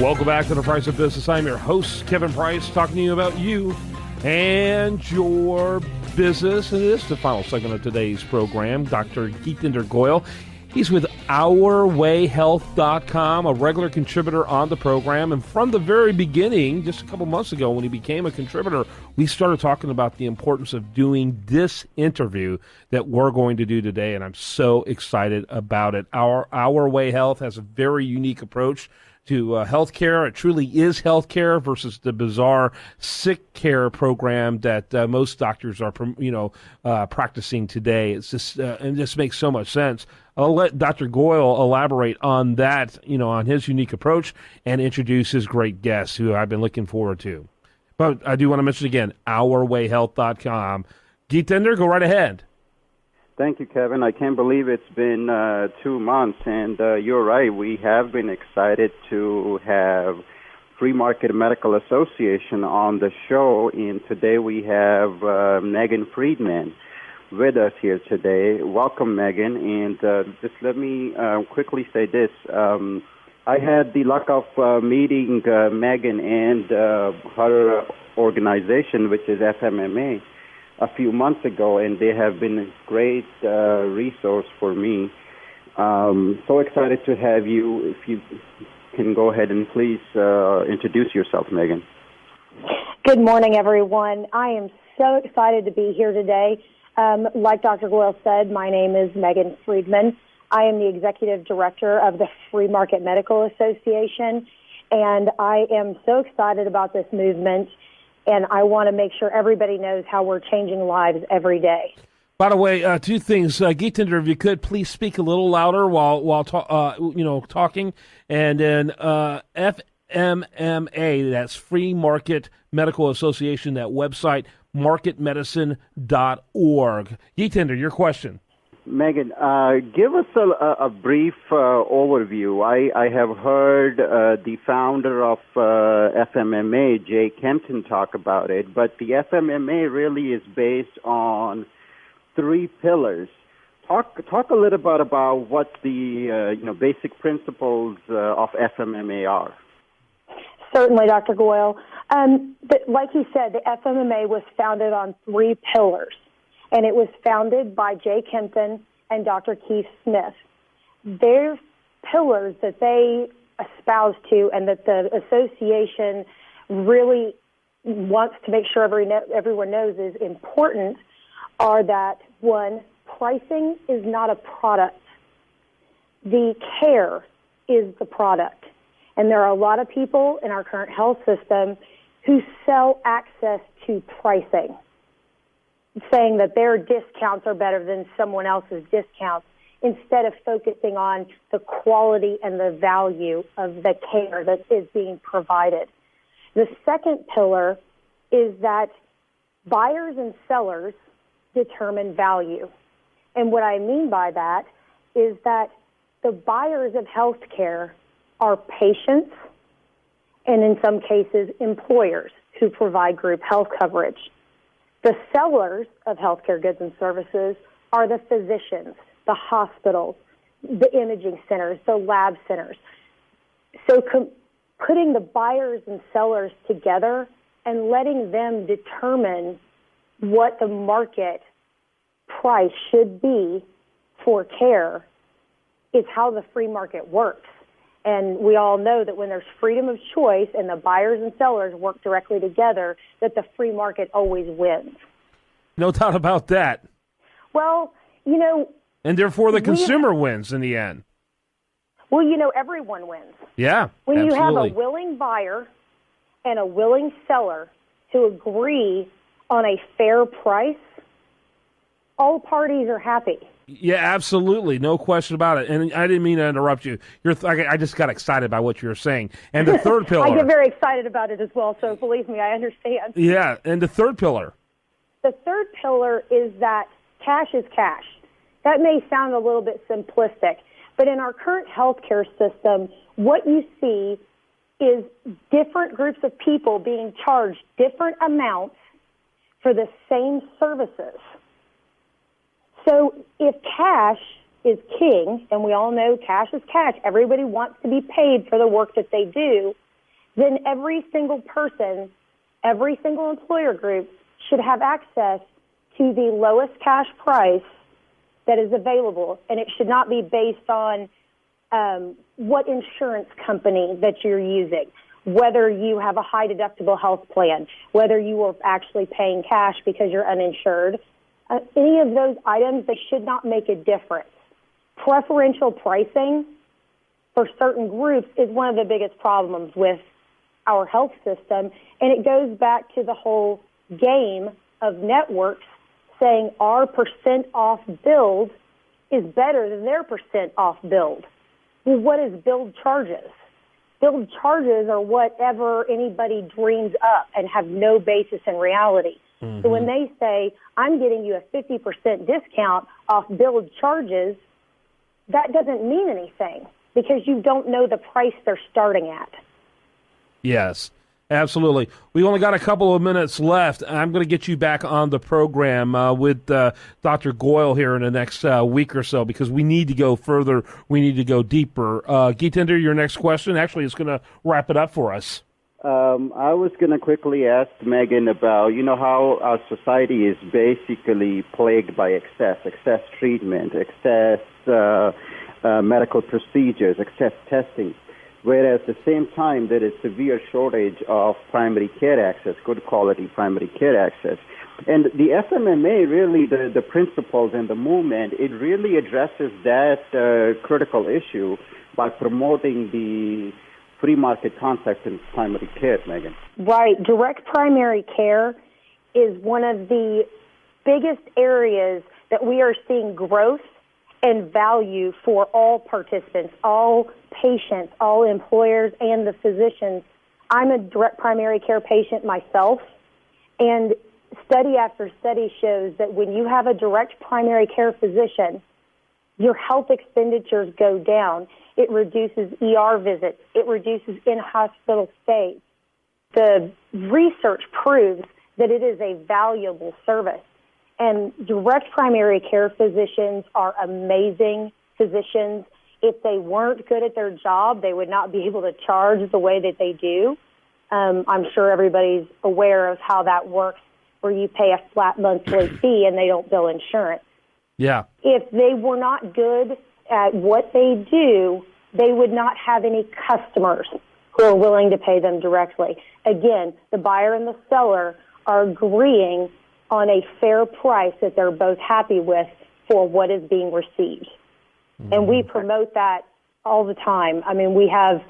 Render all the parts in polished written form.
Welcome back to The Price of Business. I'm your host, Kevin Price, talking to you about you and your business. And it is the final segment of today's program. Dr. Geetinder Goyal. He's with OurWayHealth.com, a regular contributor on the program. And from the very beginning, just a couple months ago when he became a contributor, we started talking about the importance of doing this interview that we're going to do today. And I'm so excited about it. Our Way Health has a very unique approach to healthcare. It truly is healthcare versus the bizarre sick care program that most doctors are, practicing today. It's just, and this makes so much sense. I'll let Dr. Goyal elaborate on that, on his unique approach and introduce his great guest, who I've been looking forward to. But I do want to mention again, OurWayHealth.com. Geetinder, go right ahead. Thank you, Kevin. I can't believe it's been 2 months, and you're right. We have been excited to have Free Market Medical Association on the show, and today we have Megan Freedman with us here today. Welcome, Megan, and just let me quickly say this. I had the luck of meeting Megan and her organization, which is FMMA, a few months ago, and they have been a great resource for me. So excited to have you. If you can go ahead and please introduce yourself, Megan. Good morning, everyone. I am so excited to be here today. Like Dr. Goyal said, my name is Megan Freedman. I am the Executive Director of the Free Market Medical Association, and I am so excited about this movement. And I want to make sure everybody knows how we're changing lives every day. By the way, two things. Geetinder, if you could, please speak a little louder while talking. And then FMMA, that's Free Market Medical Association, that website, marketmedicine.org. Geetinder, your question. Megan, give us a brief overview. I have heard the founder of FMMA, Jay Kempton, talk about it, but the FMMA really is based on 3 pillars. Talk a little bit about what the basic principles of FMMA are. Certainly, Dr. Goyal. But like you said, the FMMA was founded on 3 pillars. And it was founded by Jay Kempton and Dr. Keith Smith. Their pillars that they espouse to and that the association really wants to make sure everyone knows is important are that, 1, pricing is not a product. The care is the product. And there are a lot of people in our current health system who sell access to pricing, saying that their discounts are better than someone else's discounts, instead of focusing on the quality and the value of the care that is being provided. The second pillar is that buyers and sellers determine value. And what I mean by that is that the buyers of healthcare are patients and, in some cases, employers who provide group health coverage. The sellers of healthcare goods and services are the physicians, the hospitals, the imaging centers, the lab centers. So putting the buyers and sellers together and letting them determine what the market price should be for care is how the free market works. And we all know that when there's freedom of choice and the buyers and sellers work directly together, that the free market always wins. No doubt about that. Well, and therefore the consumer wins in the end. Well, everyone wins. Yeah, when absolutely. You have a willing buyer and a willing seller to agree on a fair price, all parties are happy. Yeah, absolutely. No question about it. And I didn't mean to interrupt you. I just got excited by what you were saying. And the third pillar. I get very excited about it as well, so believe me, I understand. Yeah, and the third pillar. The third pillar is that cash is cash. That may sound a little bit simplistic, but in our current healthcare system, what you see is different groups of people being charged different amounts for the same services. So if cash is king, and we all know cash is cash, everybody wants to be paid for the work that they do, then every single person, every single employer group should have access to the lowest cash price that is available, and it should not be based on what insurance company that you're using, whether you have a high deductible health plan, whether you are actually paying cash because you're uninsured. Any of those items, they should not make a difference. Preferential pricing for certain groups is one of the biggest problems with our health system, and it goes back to the whole game of networks saying our percent off billed is better than their percent off billed. Well, what is billed charges? Billed charges are whatever anybody dreams up and have no basis in reality. Mm-hmm. So when they say, I'm getting you a 50% discount off billed charges, that doesn't mean anything because you don't know the price they're starting at. Yes, absolutely. We only got a couple of minutes left. I'm going to get you back on the program with Dr. Goyal here in the next week or so because we need to go further. We need to go deeper. Geetinder, your next question actually is going to wrap it up for us. I was going to quickly ask Megan about, how our society is basically plagued by excess treatment, excess medical procedures, excess testing. Whereas at the same time, there is severe shortage of primary care access, good quality primary care access. And the FMMA, really, the principles and the movement, it really addresses that critical issue by promoting the free market concept in primary care, Megan. Right. Direct primary care is one of the biggest areas that we are seeing growth and value for all participants, all patients, all employers, and the physicians. I'm a direct primary care patient myself, and study after study shows that when you have a direct primary care physician, your health expenditures go down. It reduces ER visits. It reduces in-hospital stays. The research proves that it is a valuable service. And direct primary care physicians are amazing physicians. If they weren't good at their job, they would not be able to charge the way that they do. I'm sure everybody's aware of how that works, where you pay a flat monthly fee and they don't bill insurance. Yeah. If they were not good at what they do, they would not have any customers who are willing to pay them directly. Again, the buyer and the seller are agreeing on a fair price that they're both happy with for what is being received. Mm-hmm. And we promote that all the time. I mean, we have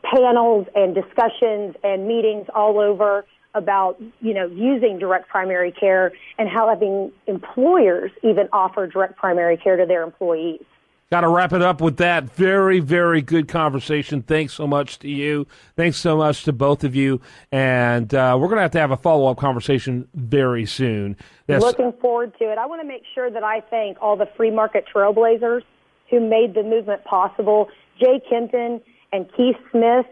panels and discussions and meetings all over about, using direct primary care and how having employers even offer direct primary care to their employees. Got to wrap it up with that. Very, very good conversation. Thanks so much to you. Thanks so much to both of you. And we're going to have a follow-up conversation very soon. Looking forward to it. I want to make sure that I thank all the free market trailblazers who made the movement possible. Jay Kenton and Keith Smith,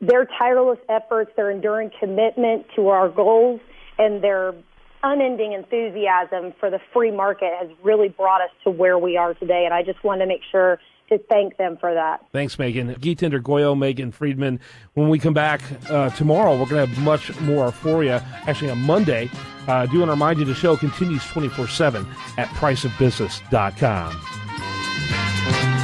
their tireless efforts, their enduring commitment to our goals, and their unending enthusiasm for the free market has really brought us to where we are today, and I just want to make sure to thank them for that. Thanks, Megan. Geetinder Goyal Megan Freedman. When we come back tomorrow, we're going to have much more for you. Actually, on Monday, do want to remind you the show continues 24/7 at priceofbusiness.com.